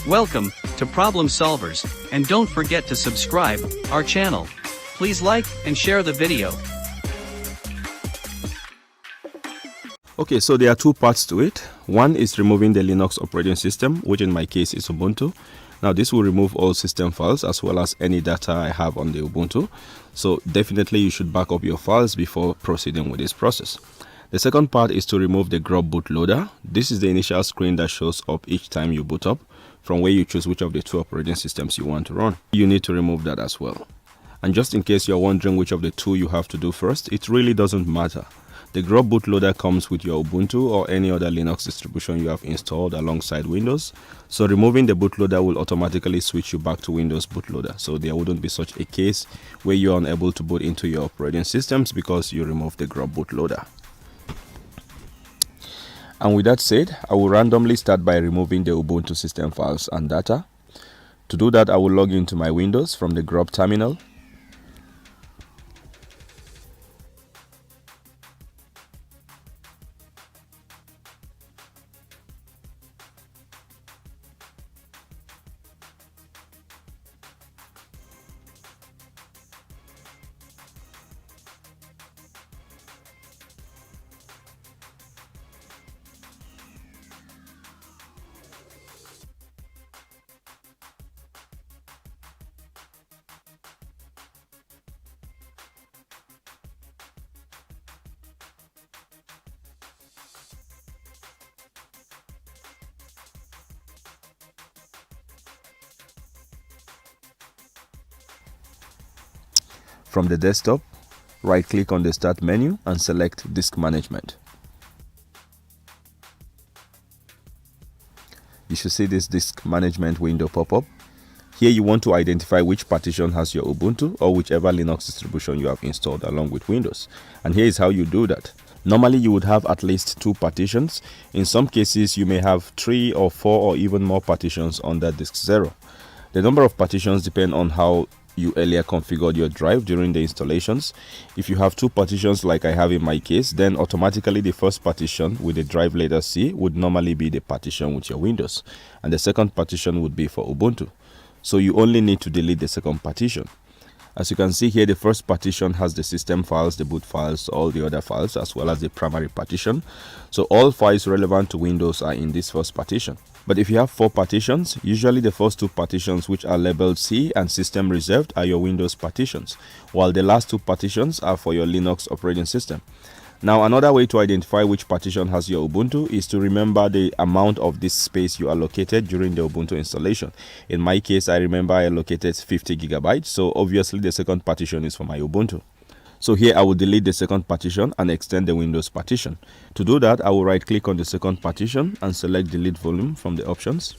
Welcome to Problem Solvers, and don't forget to subscribe our channel. Please like and share the video. Okay, so there are two parts to it. One is removing the Linux operating system, which in my case is Ubuntu. Now this will remove all system files as well as any data I have on the Ubuntu. So definitely you should back up your files before proceeding with this process. The second part is to remove the grub bootloader. This is the initial screen that shows up each time you boot up, from where you choose which of the two operating systems you want to run. You need to remove that as well. And just in case you're wondering which of the two you have to do first, it really doesn't matter. The grub bootloader comes with your Ubuntu or any other Linux distribution you have installed alongside Windows. So removing the bootloader will automatically switch you back to Windows bootloader. So there wouldn't be such a case where you're unable to boot into your operating systems because you removed the grub bootloader. And with that said, I will randomly start by removing the Ubuntu system files and data. To do that, I will log into my Windows from the grub terminal. From the desktop, right-click on the Start menu and select Disk Management. You should see this Disk Management window pop up. Here you want to identify which partition has your Ubuntu or whichever Linux distribution you have installed along with Windows. And here is how you do that. Normally you would have at least 2 partitions. In some cases you may have 3 or 4 or even more partitions under disk 0. The number of partitions depend on how you earlier configured your drive during the installations. If you have 2 partitions like I have in my case, then automatically the first partition with the drive letter C would normally be the partition with your Windows, and the second partition would be for Ubuntu. So you only need to delete the second partition. As you can see here, the first partition has the system files, the boot files, all the other files, as well as the primary partition. So all files relevant to Windows are in this first partition. But if you have 4 partitions, usually the first 2 partitions, which are labeled C and system reserved, are your Windows partitions, while the last 2 partitions are for your Linux operating system. Now, another way to identify which partition has your Ubuntu is to remember the amount of disk space you allocated during the Ubuntu installation. In my case, I remember I allocated 50 gigabytes, so obviously the second partition is for my Ubuntu. So here I will delete the second partition and extend the Windows partition. To do that, I will right click on the second partition and select delete volume from the options.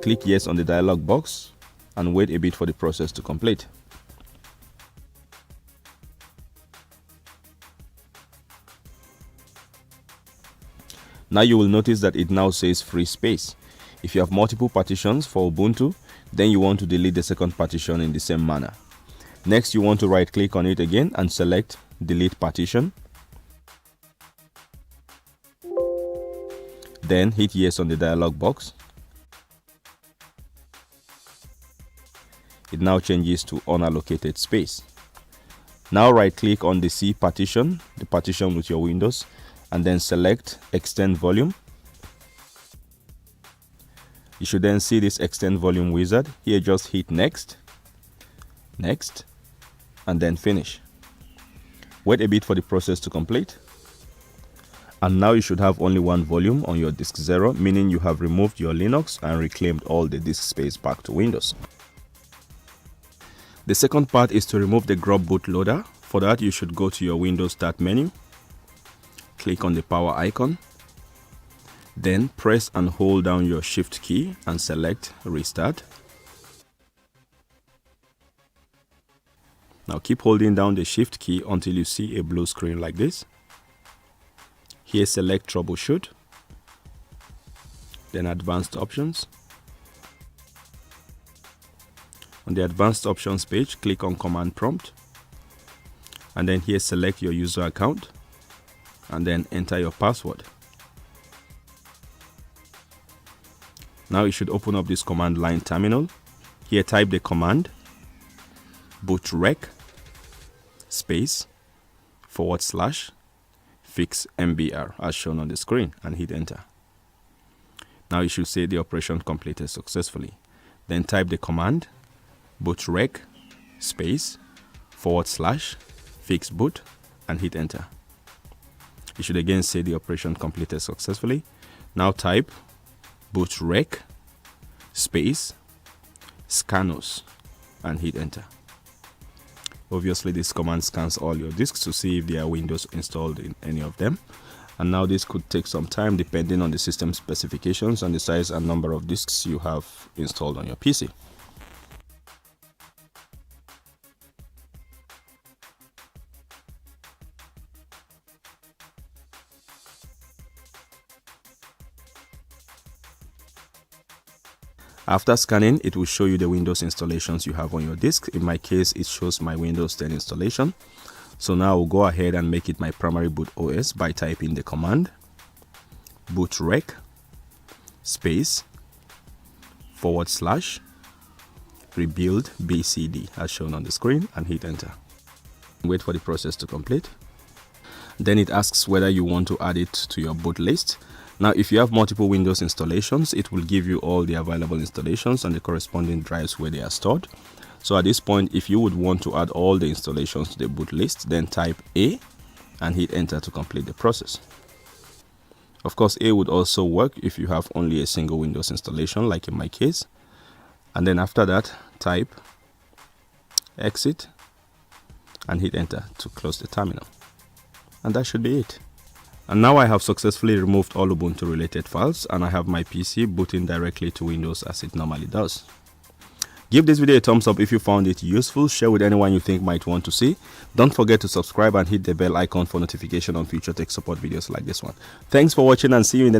Click yes on the dialog box and wait a bit for the process to complete. Now you will notice that it now says free space. If you have multiple partitions for Ubuntu, then you want to delete the second partition in the same manner. Next, you want to right click on it again and select delete partition. Then hit yes on the dialog box. It now changes to unallocated space. Now right click on the C partition, the partition with your Windows, and then select extend volume. You should then see this extend volume wizard. Here just hit next, next, and then finish. Wait a bit for the process to complete. And now you should have only one volume on your disk 0, meaning you have removed your Linux and reclaimed all the disk space back to Windows. The second part is to remove the grub bootloader. For that, you should go to your Windows Start menu, click on the power icon, then press and hold down your Shift key and select Restart. Now keep holding down the Shift key until you see a blue screen like this. Here select Troubleshoot, then Advanced Options. On the Advanced Options page, click on Command Prompt, and then here select your user account and then enter your password. Now you should open up this command line terminal. Here type the command bootrec space /fix mbr as shown on the screen and hit enter. Now you should say the operation completed successfully. Then type the command bootrec space /fix boot and hit enter. You should again say the operation completed successfully. Now type bootrec space scanus and hit enter. Obviously this command scans all your disks to see if there are Windows installed in any of them. And now this could take some time depending on the system specifications and the size and number of disks you have installed on your PC. After scanning, it will show you the Windows installations you have on your disk. In my case, it shows my Windows 10 installation. So now I'll go ahead and make it my primary boot OS by typing the command bootrec space /rebuild bcd as shown on the screen and hit enter. Wait for the process to complete. Then it asks whether you want to add it to your boot list. Now, if you have multiple Windows installations, it will give you all the available installations and the corresponding drives where they are stored. So at this point, if you would want to add all the installations to the boot list, then type A and hit enter to complete the process. Of course, A would also work if you have only a single Windows installation, like in my case. And then after that, type exit and hit enter to close the terminal. And that should be it. And now I have successfully removed all Ubuntu related files and I have my PC booting directly to Windows as it normally does. Give this video a thumbs up if you found it useful. Share with anyone you think might want to see. Don't forget to subscribe and hit the bell icon for notification on future tech support videos like this one. Thanks for watching and see you in the next